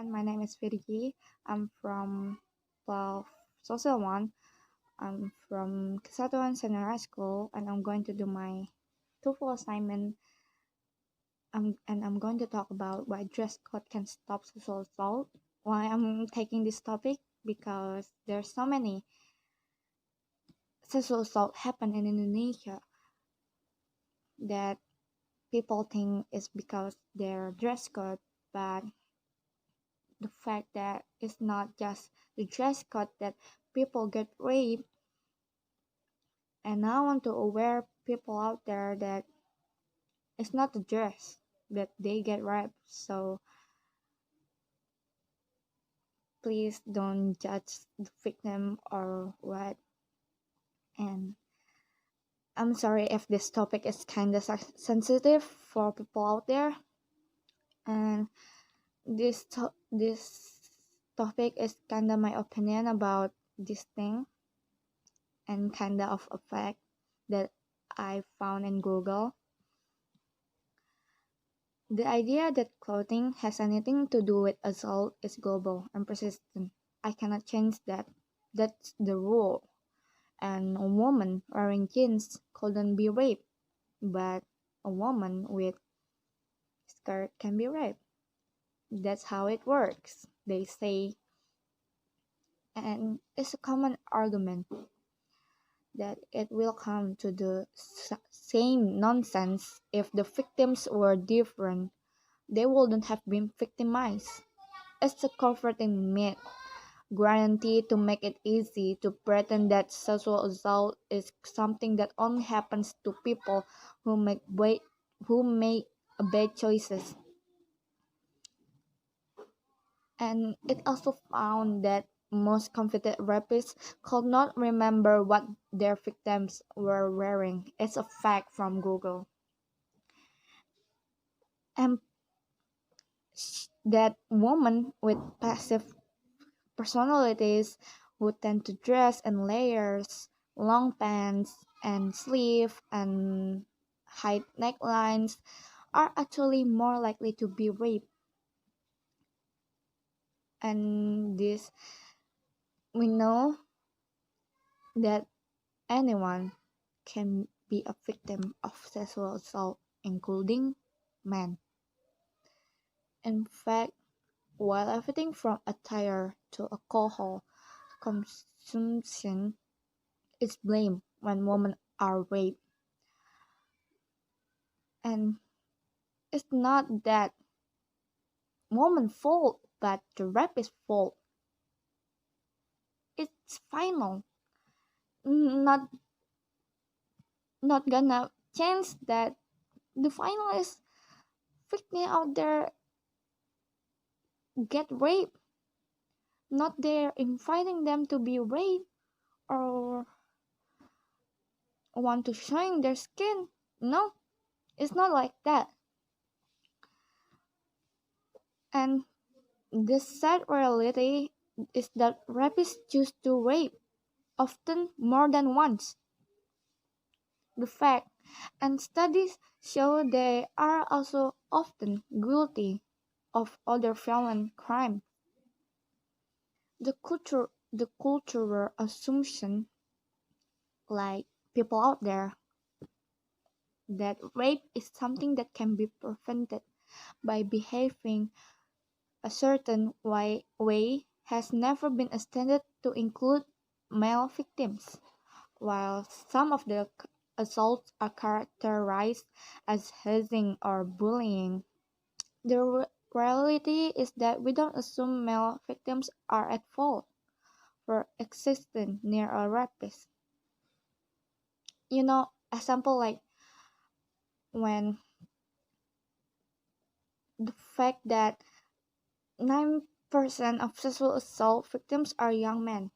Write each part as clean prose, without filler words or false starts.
everyone. My name is Virgie. I'm from 12 Social 1. I'm from Kesatuan Senior High School and I'm going to do my TOEFL assignment. I'm going to talk about why dress code can stop sexual assault. Why I'm taking this topic? Because there's so many sexual assault happen in Indonesia that people think is because their dress code, but the fact that it's not just the dress code that people get raped. And I want to aware people out there that it's not the dress that they get raped. So please don't judge the victim or what. And I'm sorry if this topic is kind of sensitive for people out there. And this topic is kind of my opinion about this thing and kind of a fact that I found in Google. The idea that clothing has anything to do with assault is global and persistent. I cannot change that. That's the rule. And a woman wearing jeans couldn't be raped, but a woman with skirt can be raped. That's how it works, they say. And it's a common argument that it will come to the same nonsense if the victims were different. They wouldn't have been victimized. It's a comforting myth, guaranteed to make it easy to pretend that sexual assault is something that only happens to people who make bad choices. And it also found that most convicted rapists could not remember what their victims were wearing. It's a fact from Google. And that women with passive personalities who tend to dress in layers, long pants, and sleeve and high necklines are actually more likely to be raped. And this we know that anyone can be a victim of sexual assault, including men. In fact, while everything from attire to alcohol consumption is blamed when women are raped. And it's not that woman's fault, but the rapist's fault. It's final. Not not gonna change that. The final is victim out there get raped, not they're inviting them to be raped or want to shine their skin. No, it's not like that. And the sad reality is that rapists choose to rape, often more than once. The fact and studies show they are also often guilty of other violent crime. The cultural assumption, like people out there, that rape is something that can be prevented by behaving a certain way has never been extended to include male victims. While some of the assaults are characterized as hazing or bullying, the reality is that we don't assume male victims are at fault for existing near a rapist. Example like when the fact that 9% of sexual assault victims are young men.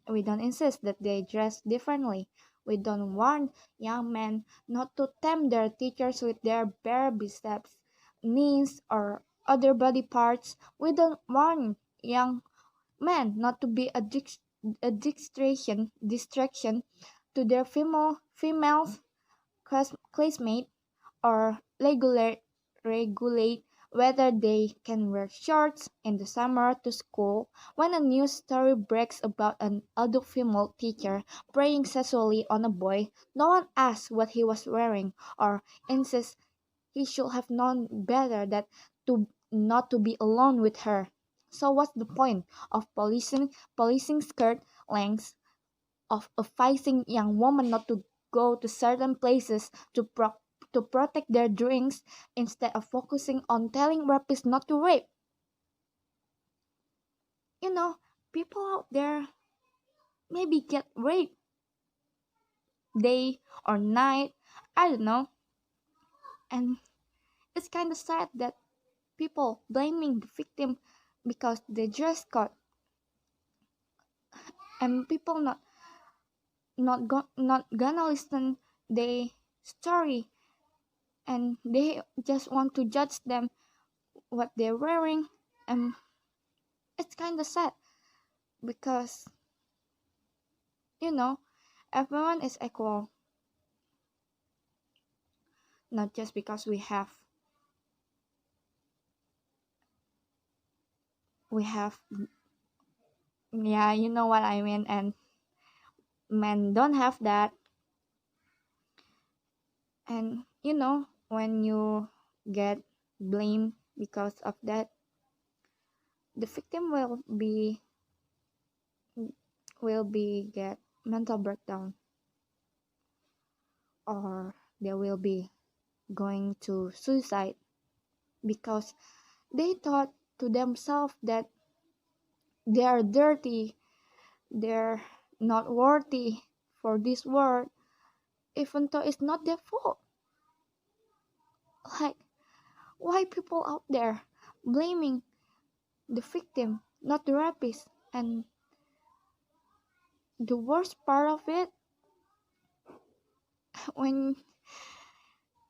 We don't insist that they dress differently. We don't warn young men not to tempt their teachers with their bare biceps, knees, or other body parts. We don't warn young men not to be a distraction to their female classmate or regulate whether they can wear shorts in the summer to school. When a news story breaks about an adult female teacher preying sexually on a boy, no one asks what he was wearing or insists he should have known better that to not to be alone with her. So what's the point of policing skirt lengths, of advising young women not to go to certain places to protect their drinks instead of focusing on telling rapists not to rape? You know, people out there maybe get raped day or night, I don't know. And it's kind of sad that people blaming the victim because they dress code, and people not gonna listen their story, and they just want to judge them what they're wearing. And it's kind of sad because you know everyone is equal, not just because we have yeah, you know what I mean, and men don't have that. And when you get blamed because of that, the victim will be get mental breakdown, or they will be going to suicide because they thought to themselves that they are dirty, they're not worthy for this world, even though it's not their fault. Like, why people out there blaming the victim, not the rapist? And the worst part of it, when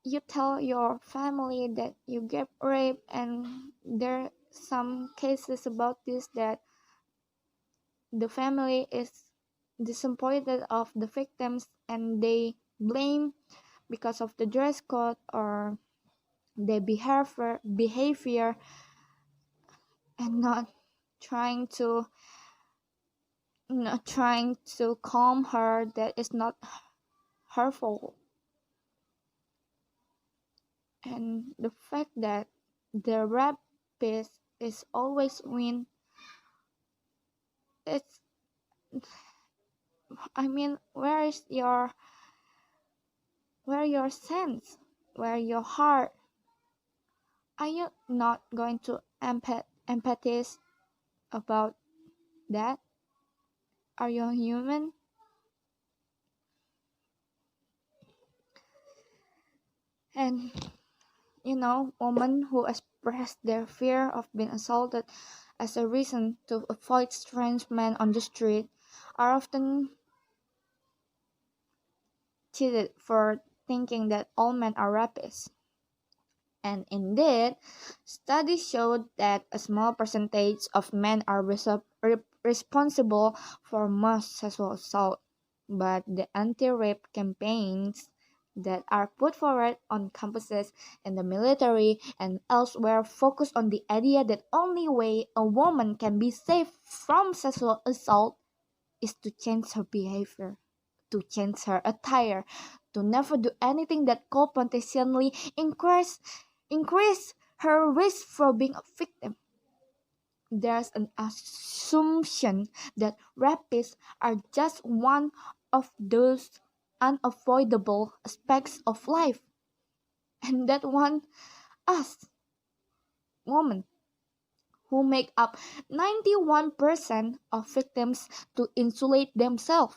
you tell your family that you get raped, and there are some cases about this that the family is disappointed of the victims and they blame because of the dress code or their behavior, and trying to not trying to calm her that it's not her fault. And the fact that the rapist is always win, it's I mean, where your sense, where your heart? Are you not going to empathize about that? Are you human? And women who express their fear of being assaulted as a reason to avoid strange men on the street are often cheated for thinking that all men are rapists. And indeed, studies showed that a small percentage of men are responsible for most sexual assault, but the anti-rape campaigns that are put forward on campuses, in the military, and elsewhere focus on the idea that only way a woman can be safe from sexual assault is to change her behavior, to change her attire, to never do anything that could potentially increase her risk for being a victim. There's an assumption that rapists are just one of those unavoidable aspects of life, and that one, us, women, who make up 91% of victims, to insulate themselves.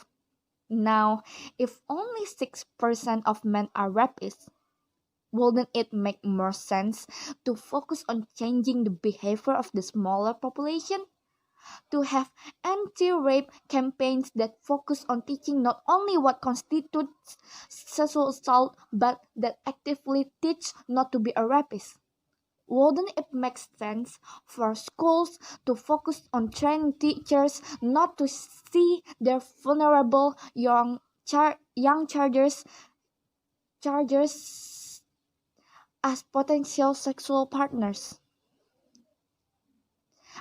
Now, if only 6% of men are rapists, wouldn't it make more sense to focus on changing the behavior of the smaller population? To have anti-rape campaigns that focus on teaching not only what constitutes sexual assault, but that actively teach not to be a rapist? Wouldn't it make sense for schools to focus on training teachers not to see their vulnerable young chargers as potential sexual partners?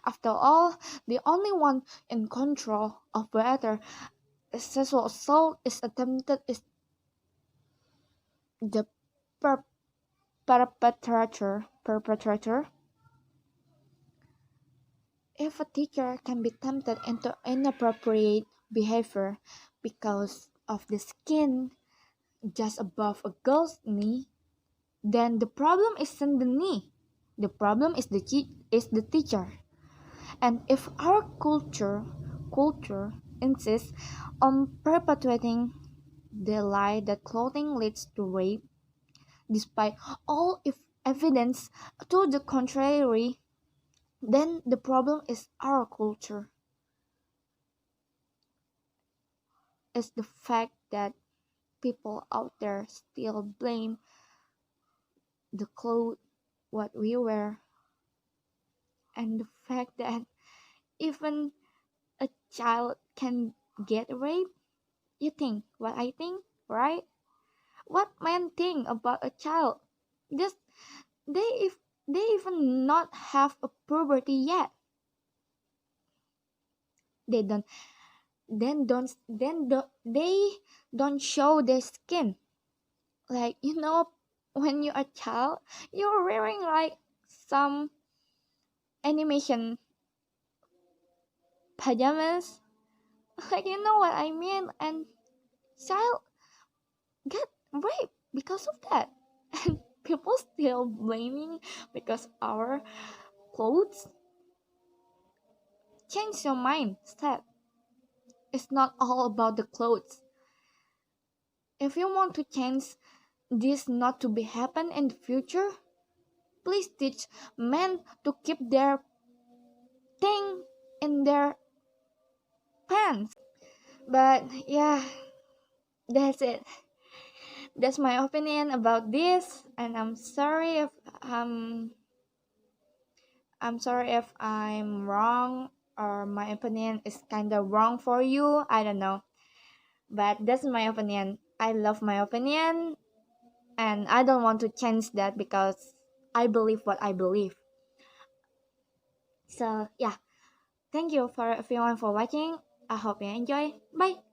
After all, the only one in control of whether a sexual assault is attempted is the per- perpetrator. If a teacher can be tempted into inappropriate behavior because of the skin just above a girl's knee, then the problem isn't the knee. The problem is the teacher. And if our culture insists on perpetuating the lie that clothing leads to rape, despite all if evidence to the contrary, then the problem is our culture. It's the fact that people out there still blame the clothes what we wear, and the fact that even a child can get raped. You think what I think, right? What men think about a child? Just if they even not have a puberty yet, they don't they don't show their skin. Like, when you're a child, you're wearing like some animation pajamas. Like, you know what I mean? And child get raped because of that. And people still blaming because our clothes. Change your mindset. It's not all about the clothes. If you want to change this not to be happen in the future, please teach men to keep their thing in their pants. But yeah, that's it. That's my opinion about this, and I'm sorry if I'm wrong or my opinion is kind of wrong for you. I don't know, but that's my opinion. I love my opinion, and I don't want to change that because I believe what I believe. So yeah, thank you for everyone for watching. I hope you enjoy. Bye.